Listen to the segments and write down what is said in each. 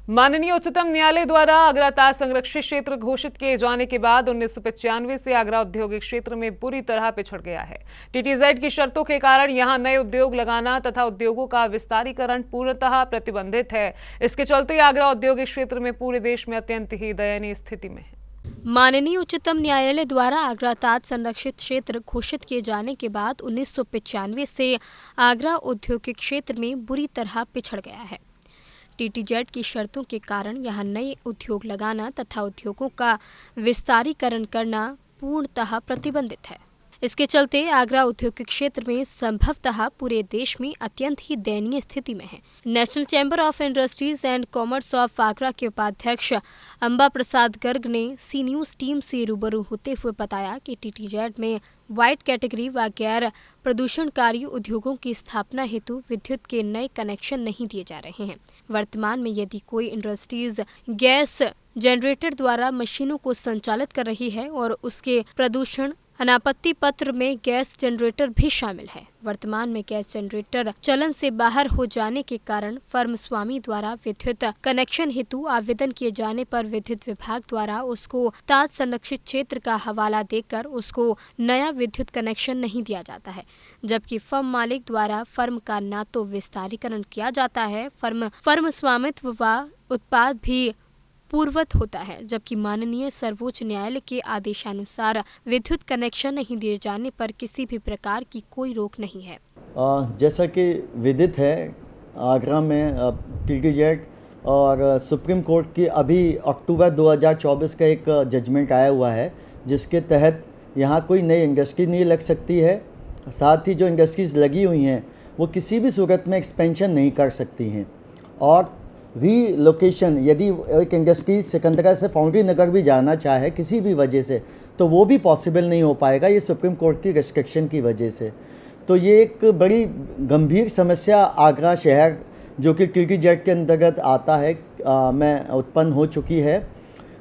माननीय उच्चतम न्यायालय द्वारा आगरा ताज संरक्षित क्षेत्र घोषित किए जाने के बाद 1995 से आगरा औद्योगिक क्षेत्र में बुरी तरह पिछड़ गया है। टीटीजेड की शर्तों के कारण यहां नए उद्योग लगाना तथा उद्योगों का विस्तारीकरण पूर्णतः प्रतिबंधित है। इसके चलते आगरा औद्योगिक क्षेत्र में पूरे देश में अत्यंत ही दयनीय स्थिति में है। माननीय उच्चतम न्यायालय द्वारा आगरा ताज संरक्षित क्षेत्र घोषित किए जाने के बाद 1995 से आगरा औद्योगिक क्षेत्र में बुरी तरह पिछड़ गया है। टीटीजेड की शर्तों के कारण यहां नए उद्योग लगाना तथा उद्योगों का विस्तारीकरण करना पूर्णतः प्रतिबंधित है। इसके चलते आगरा औद्योगिक क्षेत्र में संभवतः पूरे देश में अत्यंत ही दयनीय स्थिति में है। National chamber of industries and commerce of Agra के उपाध्यक्ष अंबा प्रसाद गर्ग ने सी न्यूज टीम से रूबरू होते हुए बताया कि टीटीजेड में वाइट कैटेगरी व गैर प्रदूषणकारी उद्योगों की स्थापना हेतु विद्युत के नए कनेक्शन नहीं दिए जा रहे हैं। वर्तमान में यदि कोई इंडस्ट्रीज गैस जनरेटर द्वारा मशीनों को संचालित कर रही है और उसके प्रदूषण अनापत्ति पत्र में गैस जनरेटर भी शामिल है। वर्तमान में गैस जनरेटर चलन से बाहर हो जाने के कारण फर्म स्वामी द्वारा विद्युत कनेक्शन हेतु आवेदन किए जाने पर विद्युत विभाग द्वारा उसको ताज संरक्षित क्षेत्र का हवाला देकर उसको नया विद्युत कनेक्शन नहीं दिया जाता है, जबकि फर्म मालिक द्वारा फर्म का न तो विस्तारीकरण किया जाता है, फर्म स्वामित्व व उत्पाद भी पूर्वत होता है, जबकि माननीय सर्वोच्च न्यायालय के आदेशानुसार विद्युत कनेक्शन नहीं दिए जाने पर किसी भी प्रकार की कोई रोक नहीं है। जैसा कि विदित है, आगरा में टीटीजेड और सुप्रीम कोर्ट की अभी अक्टूबर 2024 का एक जजमेंट आया हुआ है, जिसके तहत यहाँ कोई नई इंडस्ट्री नहीं लग सकती है। साथ ही जो इंडस्ट्रीज लगी हुई हैं वो किसी भी सूरत में एक्सपेंशन नहीं कर सकती हैं, और रीलोकेशन यदि एक इंडस्ट्री सिकंदरा से फाउंड्री नगर भी जाना चाहे किसी भी वजह से, तो वो भी पॉसिबल नहीं हो पाएगा, ये सुप्रीम कोर्ट की रिस्ट्रिक्शन की वजह से। तो ये एक बड़ी गंभीर समस्या आगरा शहर, जो कि टीटीजेड के अंतर्गत आता है, में उत्पन्न हो चुकी है।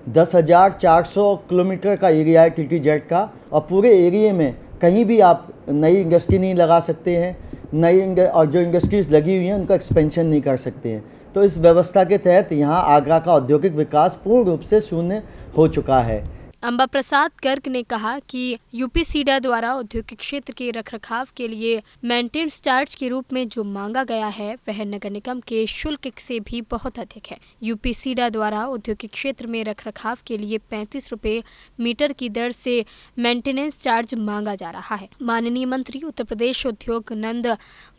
10,400 किलोमीटर का एरिया है टीटीजेड का, और पूरे एरिए में कहीं भी आप नई इंडस्ट्री नहीं लगा सकते हैं, और जो इंडस्ट्रीज़ लगी हुई हैं उनका एक्सपेंशन नहीं कर सकते हैं। तो इस व्यवस्था के तहत यहाँ आगरा का औद्योगिक विकास पूर्ण रूप से शून्य हो चुका है। अंबा प्रसाद गर्ग ने कहा कि यूपीसीडा द्वारा औद्योगिक क्षेत्र के रखरखाव के लिए मेंटेनेंस चार्ज के रूप में जो मांगा गया है वह नगर निगम के शुल्क से भी बहुत अधिक है। यूपीसीडा द्वारा औद्योगिक क्षेत्र में रखरखाव के लिए 35 रुपए मीटर की दर से मेंटेनेंस चार्ज मांगा जा रहा है। माननीय मंत्री उत्तर प्रदेश उद्योग नंद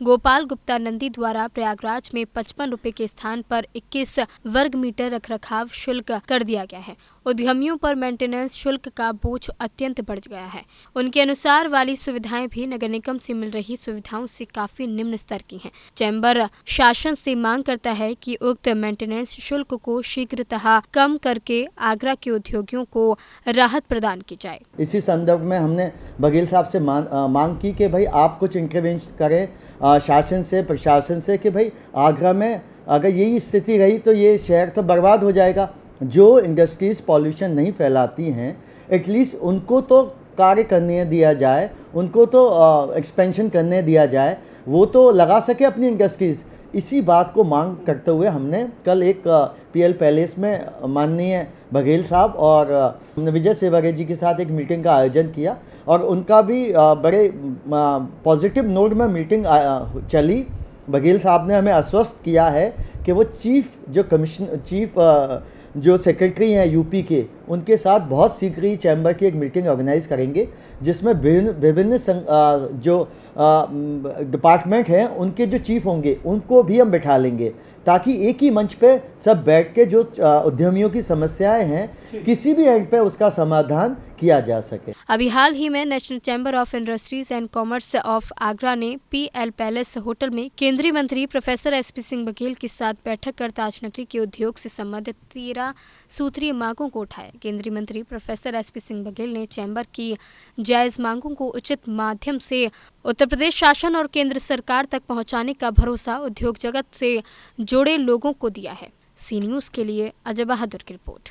गोपाल गुप्ता नंदी द्वारा प्रयागराज में 55 रुपए के स्थान पर 21 वर्ग मीटर रखरखाव शुल्क कर दिया गया है। उद्यमियों पर मेंटेनेंस शुल्क का बोझ अत्यंत बढ़ गया है। उनके अनुसार वाली सुविधाएं भी नगर निगम से मिल रही सुविधाओं से काफी निम्न स्तर की हैं। चैम्बर शासन से मांग करता है कि उक्त मेंटेनेंस शुल्क को शीघ्रतः कम करके आगरा के उद्योगियों को राहत प्रदान की जाए। इसी संदर्भ में हमने बघेल साहब से मांग की कि भाई आप कुछ इंटरवेंशन करें शासन से, प्रशासन से, कि भाई आगरा में अगर यही स्थिति रही तो ये शहर तो बर्बाद हो जाएगा। जो इंडस्ट्रीज़ पॉल्यूशन नहीं फैलाती हैं, एटलीस्ट उनको तो कार्य करने दिया जाए, उनको तो एक्सपेंशन करने दिया जाए, वो तो लगा सके अपनी इंडस्ट्रीज़। इसी बात को मांग करते हुए हमने कल एक पीएल पैलेस में माननीय बघेल साहब और विजय सेवागे जी के साथ एक मीटिंग का आयोजन किया, और उनका भी बड़े पॉजिटिव नोट में मीटिंग चली। बघेल साहब ने हमें आश्वस्त किया है कि वो चीफ जो सेक्रेटरी हैं यूपी के, उनके साथ बहुत शीघ्र ही चैम्बर की एक मीटिंग ऑर्गेनाइज करेंगे, जिसमें विभिन्न जो डिपार्टमेंट हैं उनके जो चीफ होंगे उनको भी हम बिठा लेंगे, ताकि एक ही मंच पे सब बैठ के जो उद्यमियों की समस्याएं हैं किसी भी एंड पे उसका समाधान किया जा सके। अभी हाल ही में national chamber of industries and commerce of Agra ने पीएल पैलेस होटल में केंद्रीय मंत्री प्रोफेसर एसपी सिंह बघेल के साथ बैठक कर ताजनगरी के उद्योग से संबंधित 13 सूत्रीय मांगों को उठाया। केंद्रीय मंत्री प्रोफेसर एसपी सिंह बघेल ने चैम्बर की जायज मांगों को उचित माध्यम से उत्तर प्रदेश शासन और केंद्र सरकार तक पहुंचाने का भरोसा उद्योग जगत से जुड़े लोगों को दिया है। सी न्यूज के लिए अजय बहादुर की रिपोर्ट।